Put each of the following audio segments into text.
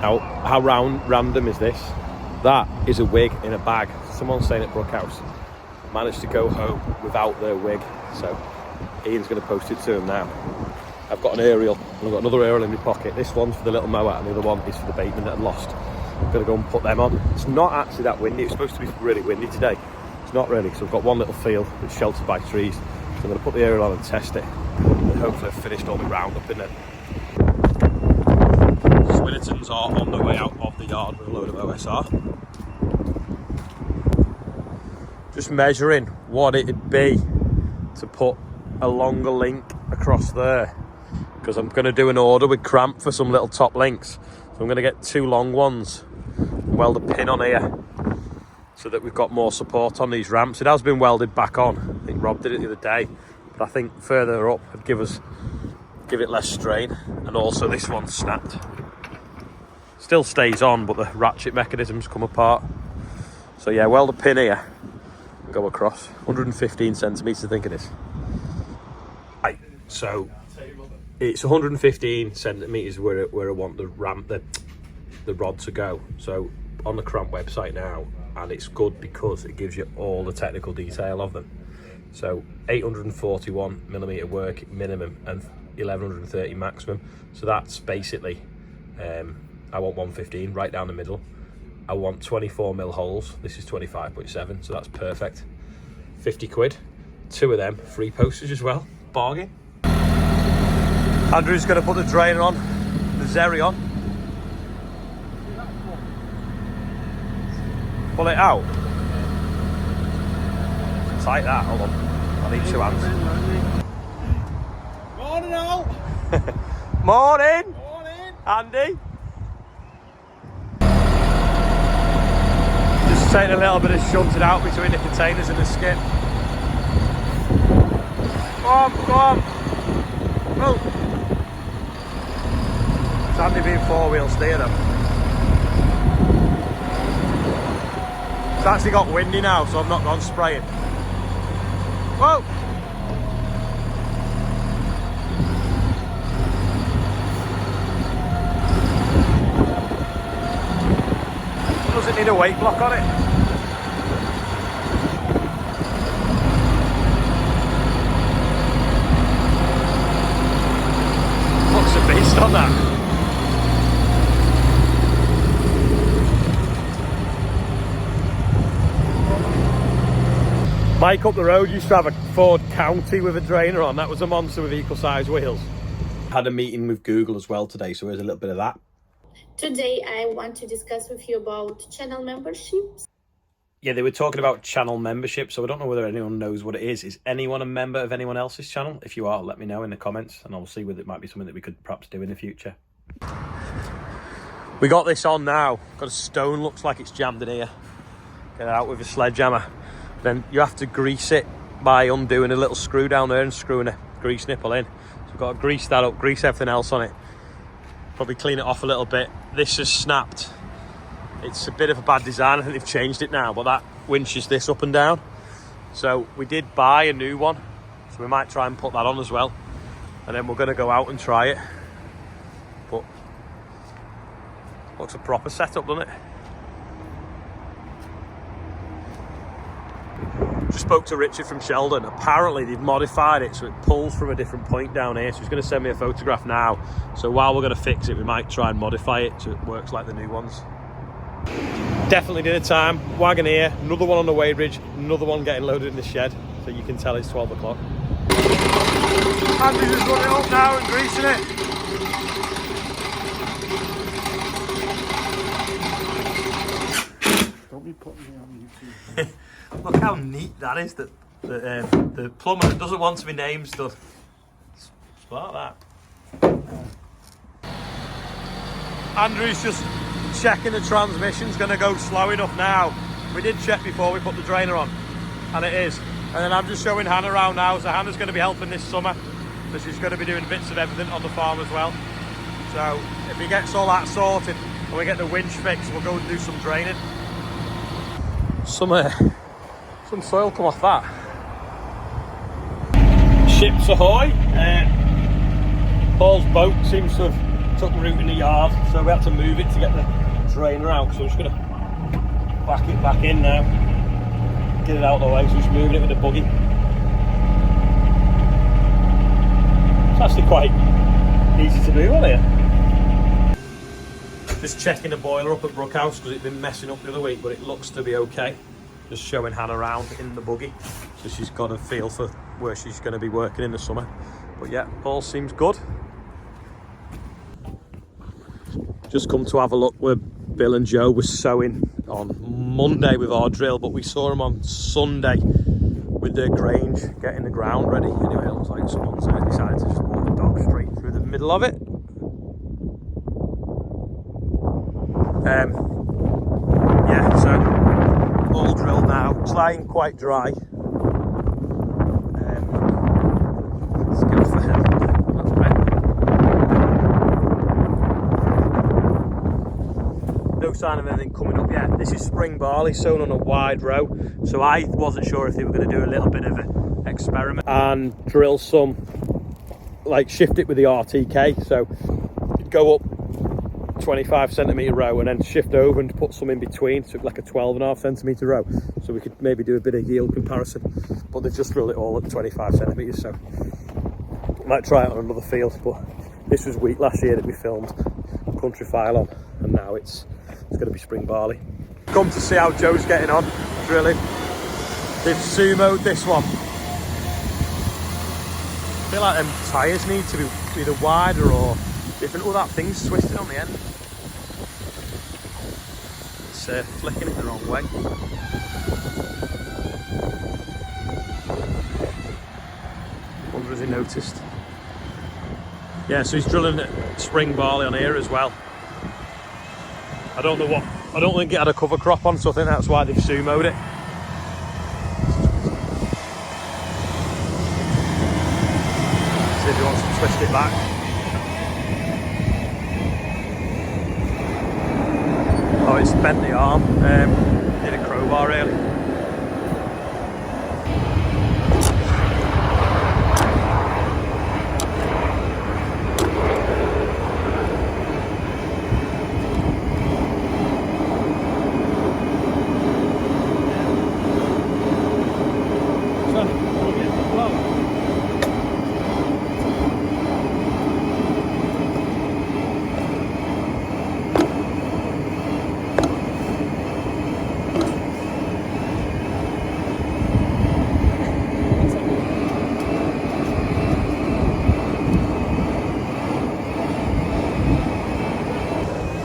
Now, how random is this? That is a wig in a bag. Someone staying at Brookhouse managed to go home without their wig, so Ian's going to post it to him now. I've got an aerial, and I've got another aerial in my pocket. This one's for the little mower, and the other one is for the bateman that I lost. I'm going to go and put them on. It's not actually that windy. It's supposed to be really windy today. It's not really, so I've got one little field that's sheltered by trees. So I'm going to put the aerial on and test it, and hopefully I've finished all the roundup in it. Swinnertons are on the way out of the yard with a load of OSR. Just measuring what it'd be to put a longer link across there, because I'm going to do an order with Cramp for some little top links. So I'm going to get 2 long ones and weld a pin on here so that we've got more support on these ramps. It has been welded back on. I think Rob did it the other day, but I think further up would give it less strain. And also this one's snapped. Still stays on, but the ratchet mechanisms come apart. So yeah, weld a pin here and go across. 115 centimetres I think it is. Right, so it's 115 centimetres where I want the ramp, the rod to go. So on the Cramp website now, and it's good because it gives you all the technical detail of them. So 841mm work minimum and 1130 maximum. So that's basically, I want 115 right down the middle. I want 24mm holes. This is 25.7, so that's perfect. 50 quid, 2 of them, free postage as well, bargain. Andrew's going to put the drainer on, the Zerion. Pull it out. It's like that, hold on. I need 2 hands. Morning all! Morning! Morning! Andy! Just taking a little bit of shunting out between the containers and the skip. Come on! Oh! It's Andy being 4-wheel steer them. It's actually got windy now, so I've not gone spraying. Whoa! Doesn't need a weight block on it. Looks a beast on that. Mike up the road used to have a Ford County with a drainer on. That was a monster with equal size wheels. Had a meeting with Google as well today, so there's a little bit of that. Today I want to discuss with you about channel memberships. Yeah, they were talking about channel membership, so I don't know whether anyone knows what it is. Is anyone a member of anyone else's channel? If you are, let me know in the comments, and I'll see whether it might be something that we could perhaps do in the future. We got this on now. Got a stone, looks like it's jammed in here. Get it out with a sledgehammer. Then you have to grease it by undoing a little screw down there and screwing a grease nipple in. So we've got to grease that up, grease everything else on it. Probably clean it off a little bit. This has snapped. It's a bit of a bad design. I think they've changed it now, but that winches this up and down. So we did buy a new one, so we might try and put that on as well. And then we're going to go out and try it. But looks a proper setup, doesn't it? Just spoke to Richard from Sheldon. Apparently they've modified it so it pulls from a different point down here. So he's going to send me a photograph now. So while we're going to fix it, we might try and modify it so it works like the new ones. Definitely dinner time. Wagon here, another one on the weighbridge, another one getting loaded in the shed. So you can tell it's 12 o'clock. Andy's just running up now and greasing it. Don't be putting me on YouTube. Look how neat that is, that the plumber that doesn't want to be named stuff. Smart that. Andrew's just checking the transmission's going to go slow enough now. We did check before we put the drainer on, and it is. And then I'm just showing Hannah around now, so Hannah's going to be helping this summer. So she's going to be doing bits of everything on the farm as well. So if he gets all that sorted and we get the winch fixed, we'll go and do some draining. Some soil come off that. Ships ahoy. Paul's boat seems to have took root in the yard, so we had to move it to get the drainer out. So I'm just gonna back it back in now, get it out of the way. So just moving it with the buggy. It's actually quite easy to do, isn't it? Just checking the boiler up at Brookhouse because it's been messing up the other week, but it looks to be okay. Just showing Hannah around in the buggy, so she's got a feel for where she's going to be working in the summer. But yeah, all seems good. Just come to have a look where Bill and Joe were sowing on Monday with our drill, but we saw them on Sunday with their grange getting the ground ready. Anyway, it looks like someone's decided to just walk the dog straight through the middle of it. Yeah, so all drilled now. It's lying quite dry. Let's go for him. That's great. No sign of anything coming up yet. This is spring barley sown on a wide row, so I wasn't sure if they were going to do a little bit of an experiment and drill some, like shift it with the RTK, so go up 25 centimetre row and then shift over and put some in between, so like a 12.5 centimetre row, so we could maybe do a bit of yield comparison. But they've just drilled it all at 25 centimetres, so might try it on another field. But this was wheat last year that we filmed Country File on, and now it's going to be spring barley. Come to see how Joe's getting on drilling. They've sumoed this one. I feel like them tyres need to be either wider or different. Oh, that thing's twisted on the end. It's flicking it the wrong way. Wonder has he noticed? Yeah, so he's drilling spring barley on here as well. I don't think it had a cover crop on, so I think that's why they've sumoed it. See if he wants to twist it back. Oh, it's bent the arm. Did a crowbar really.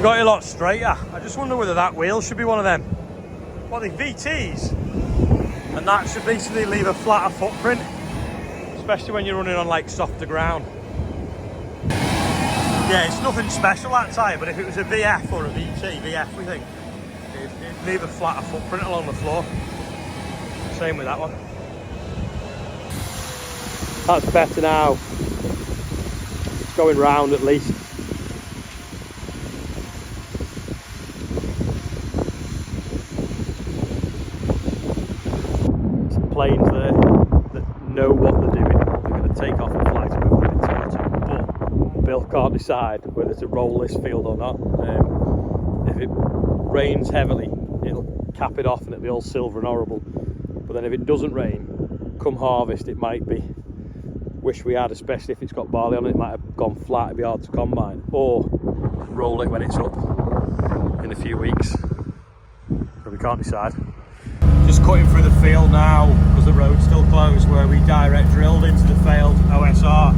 Got it a lot straighter. I just wonder whether that wheel should be one of them. What are they, VTs? And that should basically leave a flatter footprint, especially when you're running on like softer ground. Yeah, it's nothing special that tyre, but if it was a VF or a VT, VF we think, it'd leave a flatter footprint along the floor. Same with that one. That's better now. It's going round at least. Planes there that know what they're doing. They're going to take off and fly to whoever they've been taught, but Bill can't decide whether to roll this field or not. If it rains heavily, it'll cap it off and it'll be all silver and horrible. But then if it doesn't rain, come harvest, it might be. Wish we had, especially if it's got barley on it. It might have gone flat, it'd be hard to combine. Or roll it when it's up in a few weeks. But we can't decide. Just cutting through the field now because the road's still closed, where we direct drilled into the failed OSR,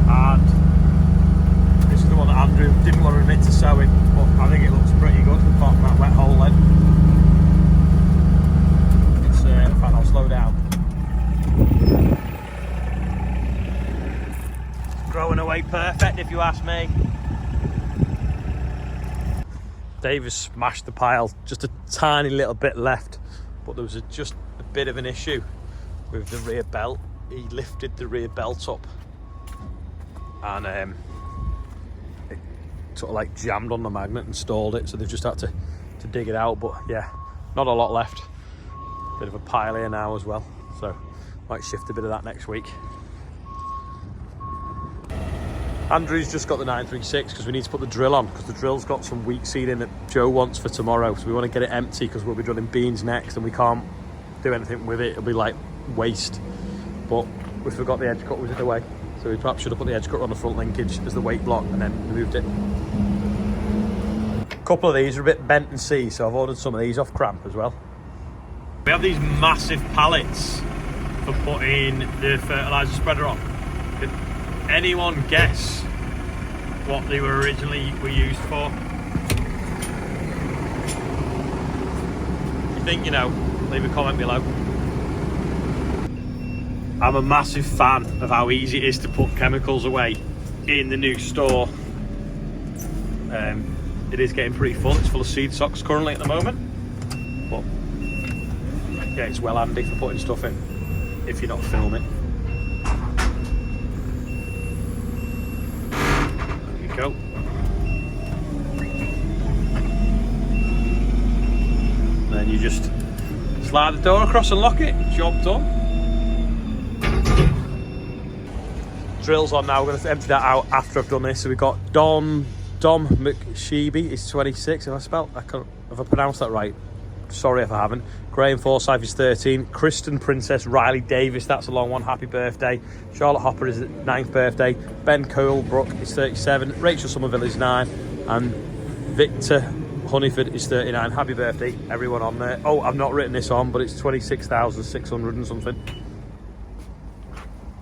and this is the one that Andrew didn't want to admit to sowing, but I think it looks pretty good apart from that wet hole then. It's in fact, I'll slow down. It's growing away perfect if you ask me. Dave has smashed the pile, just a tiny little bit left. But there was just a bit of an issue with the rear belt. He lifted the rear belt up and it sort of like jammed on the magnet and stalled it, so they've just had to dig it out. But yeah, not a lot left. Bit of a pile here now as well, so might shift a bit of that next week. Andrew's just got the 936 because we need to put the drill on, because the drill's got some weak seeding that Joe wants for tomorrow, so we want to get it empty because we'll be drilling beans next and we can't do anything with it. It'll be like waste. But we forgot the edge cut was in the way, so we perhaps should have put the edge cutter on the front linkage as the weight block and then removed it. A couple of these are a bit bent and see, so I've ordered some of these off Cramp as well. We have these massive pallets for putting the fertiliser spreader on. Could anyone guess what they were originally used for? If you think you know, leave a comment below. I'm a massive fan of how easy it is to put chemicals away in the new store. It is getting pretty full. It's full of seed socks currently at the moment, but yeah, it's well handy for putting stuff in if you're not filming. There you go. And then you just slide the door across and lock it. Job done. Drill's on now. We're going to empty that out after I've done this. So we've got Dom McSheeby is 26. Have I pronounced that right? Sorry if I haven't. Graham Forsyth is 13. Kristen Princess Riley Davis, that's a long one. Happy birthday. Charlotte Hopper is 9th birthday. Ben Colebrook is 37. Rachel Somerville is 9. And Victor Honeyford is 39. Happy birthday, everyone on there. Oh, I've not written this on, but it's 26,600 and something.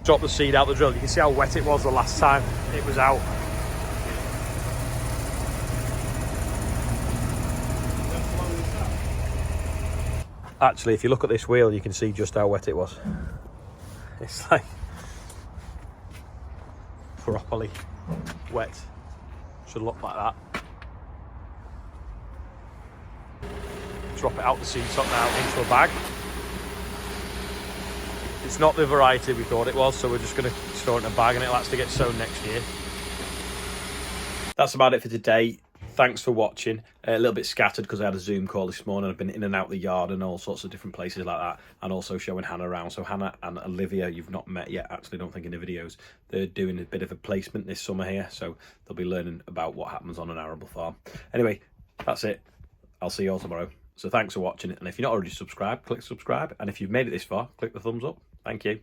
Drop the seed out the drill. You can see how wet it was the last time it was out. Actually, if you look at this wheel, you can see just how wet it was. It's like properly wet. Should look like that. Drop it out the seed sock now into a bag. It's not the variety we thought it was, so we're just going to store it in a bag and it'll actually get sown next year. That's about it for today. Thanks for watching. A little bit scattered because I had a Zoom call this morning. I've been in and out the yard and all sorts of different places like that, and also showing Hannah around. So Hannah and Olivia, you've not met yet, actually, don't think, in the videos. They're doing a bit of a placement this summer here, so they'll be learning about what happens on an arable farm. Anyway, that's it. I'll see you all tomorrow. So thanks for watching, and if you're not already subscribed, click subscribe, and if you've made it this far, click the thumbs up. Thank you.